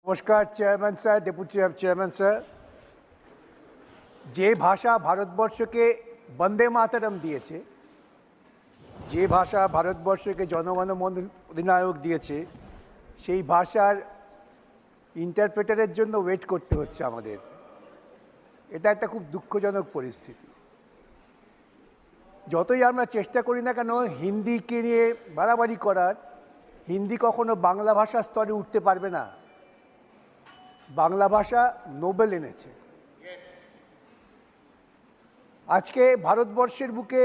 নমস্কার chairman sir, deputy chairman sir. যে ভাষা ভারতবর্ষকে বন্দে মাতরম দিয়েছে, যে ভাষা ভারতবর্ষকে জনগণ মন অধিনায়ক দিয়েছে, সেই ভাষার ইন্টারপ্রেটারের জন্য ওয়েট করতে হচ্ছে আমাদের। এটা একটা খুব দুঃখজনক পরিস্থিতি। যতই আমরা চেষ্টা করি না কেন হিন্দিকে নিয়ে বাড়াবাড়ি করার, হিন্দি কখনো বাংলা ভাষার স্তরে উঠতে পারবে না। বাংলা ভাষা নোবেল এনেছে। আজকে ভারতবর্ষের বুকে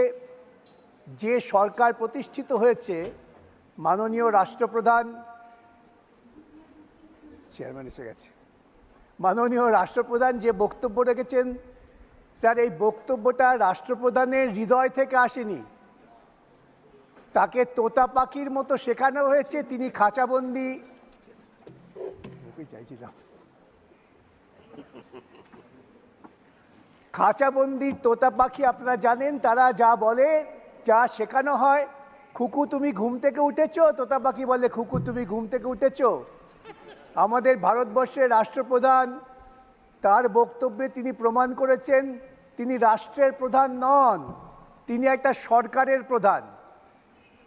যে সরকার প্রতিষ্ঠিত হয়েছে, মাননীয় রাষ্ট্রপ্রধান চেয়ারম্যান এসে গেছে, মাননীয় রাষ্ট্রপ্রধান যে বক্তব্য রেখেছেন স্যার, এই বক্তব্যটা রাষ্ট্রপ্রধানের হৃদয় থেকে আসেনি। তাকে তোতা পাখির মতো শেখানো হয়েছে। তিনি খাঁচাবন্দি চাইছিলাম খাঁচাবন্দির তোতা পাখি আপনারা জানেন, তারা যা বলে, যা শেখানো হয়, খুকু তুমি ঘুম থেকে উঠেছো, তোতা পাখি বলে খুকু তুমি ঘুম থেকে উঠেছো। আমাদের ভারতবর্ষের রাষ্ট্রপ্রধান তার বক্তব্যে তিনি প্রমাণ করেছেন তিনি রাষ্ট্রের প্রধান নন, তিনি একটা সরকারের প্রধান।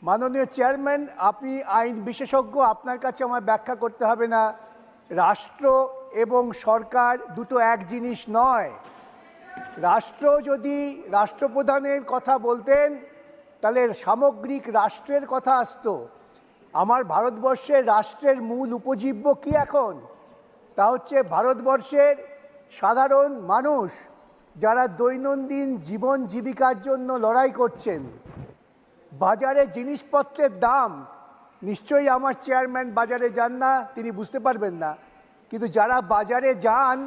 মাননীয় চেয়ারম্যান, আপনি আইন বিশেষজ্ঞ, আপনার কাছে আমার ব্যাখ্যা করতে হবে না। রাষ্ট্র এবং সরকার দুটো এক জিনিস নয়। রাষ্ট্র যদি রাষ্ট্রপ্রধানের কথা বলতেন তাহলে সামগ্রিক রাষ্ট্রের কথা আসতো। আমার ভারতবর্ষের রাষ্ট্রের মূল উপজীব্য কি এখন? তা হচ্ছে ভারতবর্ষের সাধারণ মানুষ, যারা দৈনন্দিন জীবন জীবিকার জন্য লড়াই করছেন। বাজারে জিনিসপত্রের দাম, নিশ্চয়ই আমার চেয়ারম্যান বাজারে যান না, তিনি বুঝতে পারবেন না, কিন্তু যারা বাজারে যান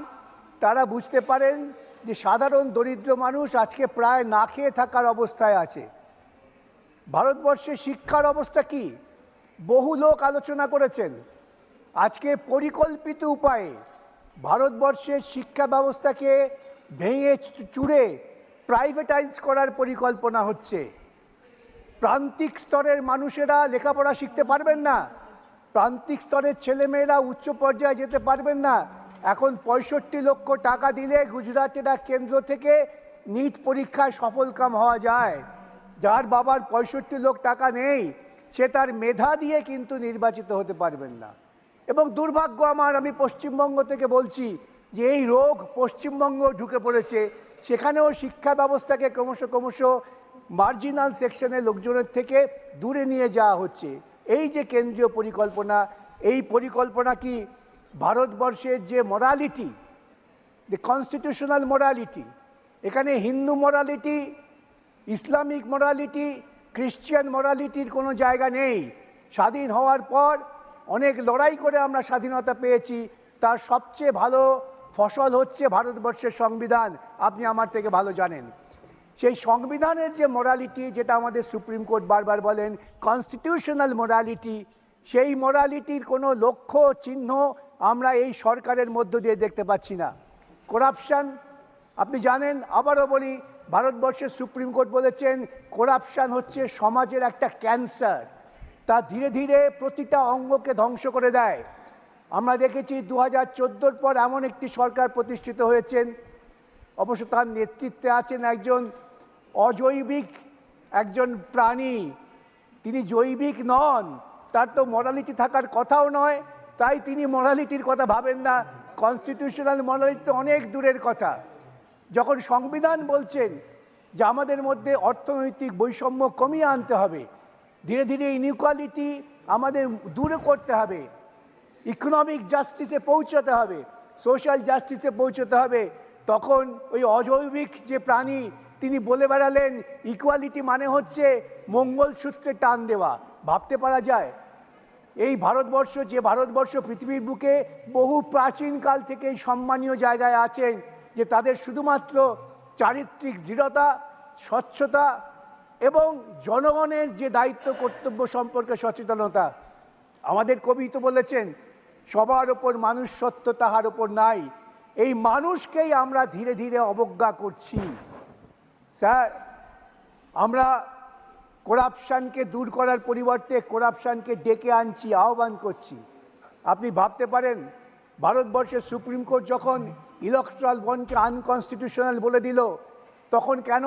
তারা বুঝতে পারেন যে সাধারণ দরিদ্র মানুষ আজকে প্রায় না খেয়ে থাকার অবস্থায় আছে। ভারতবর্ষের শিক্ষার অবস্থা কি? বহু লোক আলোচনা করেছেন। আজকে পরিকল্পিত উপায়ে ভারতবর্ষের শিক্ষা ব্যবস্থাকে ভেঙে চুরে প্রাইভেটাইজ করার পরিকল্পনা হচ্ছে। প্রান্তিক স্তরের মানুষেরা লেখাপড়া শিখতে পারবেন না, প্রান্তিক স্তরের ছেলেমেয়েরা উচ্চ পর্যায়ে যেতে পারবেন না। এখন 65 লক্ষ টাকা দিলে গুজরাটের এক কেন্দ্র থেকে নিট পরীক্ষায় সফলকাম হওয়া যায়। যার বাবার 65 লক্ষ টাকা নেই, সে তার মেধা দিয়ে কিন্তু নির্বাচিত হতে পারবেন না। এবং দুর্ভাগ্য আমার, আমি পশ্চিমবঙ্গ থেকে বলছি যে এই রোগ পশ্চিমবঙ্গ ঢুকে পড়েছে। সেখানেও শিক্ষা ব্যবস্থাকে ক্রমশ মার্জিনাল সেকশনের লোকজনের থেকে দূরে নিয়ে যাওয়া হচ্ছে। এই যে কেন্দ্রীয় পরিকল্পনা, এই পরিকল্পনা কি ভারতবর্ষের যে মোরালিটি, দ্য কনস্টিটিউশনাল মোরালিটি, এখানে Hindu morality, Islamic morality, Christian মোরালিটির কোনো জায়গা নেই। স্বাধীন হওয়ার পর অনেক লড়াই করে আমরা স্বাধীনতা পেয়েছি, তার সবচেয়ে ভালো ফসল হচ্ছে ভারতবর্ষের সংবিধান। আপনি আমার থেকে ভালো জানেন সেই সংবিধানের যে মোরালিটি, যেটা আমাদের সুপ্রিম কোর্ট বারবার বলেন কনস্টিটিউশনাল মোরালিটি, সেই মোরালিটির কোনো লক্ষ্য চিহ্ন আমরা এই সরকারের মধ্য দিয়ে দেখতে পাচ্ছি না। করাপশন, আপনি জানেন, আবারও বলি, ভারতবর্ষের সুপ্রিম কোর্ট বলেছেন করাপশন হচ্ছে সমাজের একটা ক্যান্সার, তা ধীরে ধীরে প্রতিটা অঙ্গকে ধ্বংস করে দেয়। আমরা দেখেছি 2014 পর এমন একটি সরকার প্রতিষ্ঠিত হয়েছেন, অবশ্য তার নেতৃত্বে আছেন একজন অজৈবিক একজন প্রাণী, তিনি জৈবিক নন, তার তো মোরালিটি থাকার কথাও নয়, তাই তিনি মোরালিটির কথা ভাবেন না। কনস্টিটিউশনাল মোরালিটি তো অনেক দূরের কথা। যখন সংবিধান বলছেন যে আমাদের মধ্যে অর্থনৈতিক বৈষম্য কমিয়ে আনতে হবে, ধীরে ধীরে ইনইকুয়ালিটি আমাদের দূরে করতে হবে, ইকোনমিক জাস্টিসে পৌঁছতে হবে, সোশ্যাল জাস্টিসে পৌঁছতে হবে, তখন ওই অজৈবিক যে প্রাণী তিনি বলে বেড়ালেন ইকুয়ালিটি মানে হচ্ছে মঙ্গলসূত্রে টান দেওয়া। ভাবতে পারা যায়? এই ভারতবর্ষ, যে ভারতবর্ষ পৃথিবীর বুকে বহু প্রাচীনকাল থেকেই সম্মানীয় জায়গায় আছেন, যে তাদের শুধুমাত্র চারিত্রিক দৃঢ়তা, স্বচ্ছতা এবং জনগণের যে দায়িত্ব কর্তব্য সম্পর্কে সচেতনতা। আমাদের কবি তো বলেছেন সবার ওপর মানুষ সত্য, তাহার ওপর নাই। এই মানুষকেই আমরা ধীরে ধীরে অবজ্ঞা করছি। স্যার, আমরা করাপশনকে দূর করার পরিবর্তে করাপশনকে ডেকে আনছি, আহ্বান করছি। আপনি ভাবতে পারেন ভারতবর্ষের সুপ্রিম কোর্ট যখন ইলেকট্রাল বন্ডকে আনকনস্টিটিউশনাল বলে দিল, তখন কেন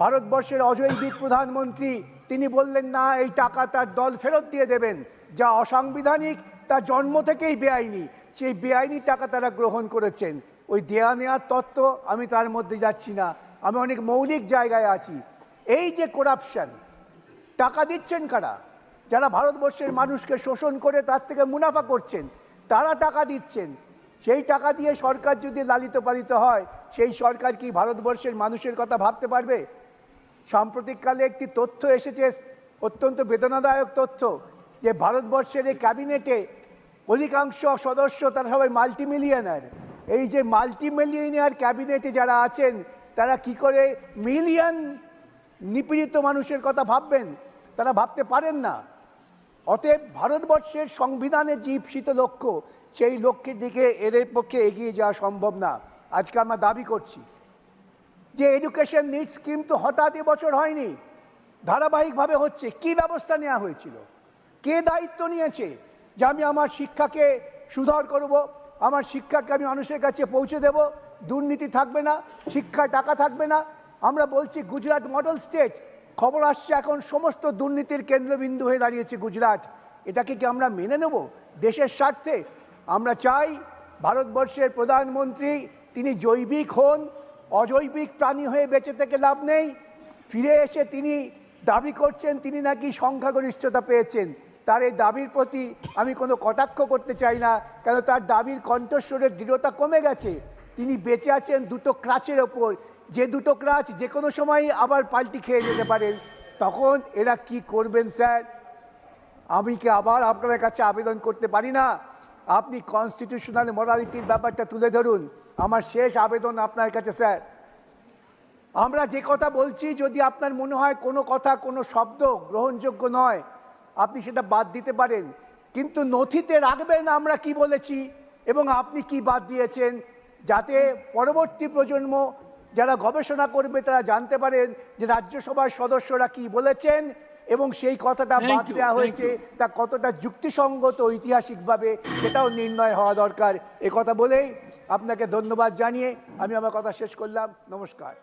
ভারতবর্ষের অজৈবিক প্রধানমন্ত্রী তিনি বললেন না, এই টাকা তার দল ফেরত দিয়ে দেবেন, যা অসাংবিধানিক, তা জন্ম থেকেই বেআইনি, সেই বেআইনি টাকা তারা গ্রহণ করেছেন। ওই দেয়া নেওয়ার তত্ত্ব আমি তার মধ্যে যাচ্ছি না, আমি অনেক মৌলিক জায়গায় আছি। এই যে করাপশন, টাকা দিচ্ছেন কারা? যারা ভারতবর্ষের মানুষকে শোষণ করে তার থেকে মুনাফা করছেন, তারা টাকা দিচ্ছেন। সেই টাকা দিয়ে সরকার যদি লালিত পালিত হয়, সেই সরকার কি ভারতবর্ষের মানুষের কথা ভাবতে পারবে? সাম্প্রতিককালে একটি তথ্য এসেছে, অত্যন্ত বেদনাদায়ক তথ্য, যে ভারতবর্ষের এই ক্যাবিনেটে অধিকাংশ সদস্য তারা সবাই মাল্টিমিলিয়নার। এই যে মাল্টিমিলিয়নার ক্যাবিনেটে যারা আছেন, তারা কি করে মিলিয়ন নিপীড়িত মানুষের কথা ভাববেন? তারা ভাবতে পারেন না। অতএব ভারতবর্ষের সংবিধানের যে ঈপ্সিত লক্ষ্য, সেই লক্ষ্যের দিকে এদের পক্ষে এগিয়ে যাওয়া সম্ভব না। আজকে আমরা দাবি করছি যে এডুকেশন নিড স্কিম তো হঠাৎ এবছর হয়নি, ধারাবাহিকভাবে হচ্ছে। কি ব্যবস্থা নেওয়া হয়েছিল? কে দায়িত্ব নিয়েছে যে আমি আমার শিক্ষাকে সুধার করব, আমার শিক্ষাকে আমি মানুষের কাছে পৌঁছে দেব, দুর্নীতি থাকবে না, শিক্ষায় টাকা থাকবে না? আমরা বলছি গুজরাট মডেল স্টেট, খবর আসছে এখন সমস্ত দুর্নীতির কেন্দ্রবিন্দু হয়ে দাঁড়িয়েছে গুজরাট। এটাকে কি আমরা মেনে নেব দেশের স্বার্থে? আমরা চাই ভারতবর্ষের প্রধানমন্ত্রী তিনি জৈবিক হন, অজৈবিক প্রাণী হয়ে বেঁচে থেকে লাভ নেই। ফিরে এসে তিনি দাবি করছেন তিনি নাকি সংখ্যাগরিষ্ঠতা পেয়েছেন। তার এই দাবির প্রতি আমি কোনো কটাক্ষ করতে চাই না, কেন তার দাবির কণ্ঠস্বরের দৃঢ়তা কমে গেছে। তিনি বেঁচে আছেন দুটো ক্রাচের ওপর, যে দুটো ক্রাচ যে কোনো সময় আবার পাল্টি খেয়ে যেতে পারেন। তখন এরা কি করবেন স্যার? আমি কি আবার আপনাদের কাছে আবেদন করতে পারি না, আপনি কনস্টিটিউশনাল মোরালিটির ব্যাপারটা তুলে ধরুন। আমার শেষ আবেদন আপনার কাছে স্যার, আমরা যে কথা বলছি, যদি আপনার মনে হয় কোনো কথা, কোনো শব্দ গ্রহণযোগ্য নয়, আপনি সেটা বাদ দিতে পারেন, কিন্তু নথিতে রাখবেন আমরা কি বলেছি এবং আপনি কি বাদ দিয়েছেন, যাতে পরবর্তী প্রজন্ম যারা গবেষণা করবে তারা জানতে পারেন যে রাজ্যসভার সদস্যরা কি বলেছেন এবং সেই কথাটা বাদ দেওয়া হয়েছে তা কতটা যুক্তিসঙ্গত ঐতিহাসিকভাবে, সেটাও নির্ণয় হওয়া দরকার। এ কথা বলেই আপনাকে ধন্যবাদ জানিয়ে আমি আমার কথা শেষ করলাম। নমস্কার।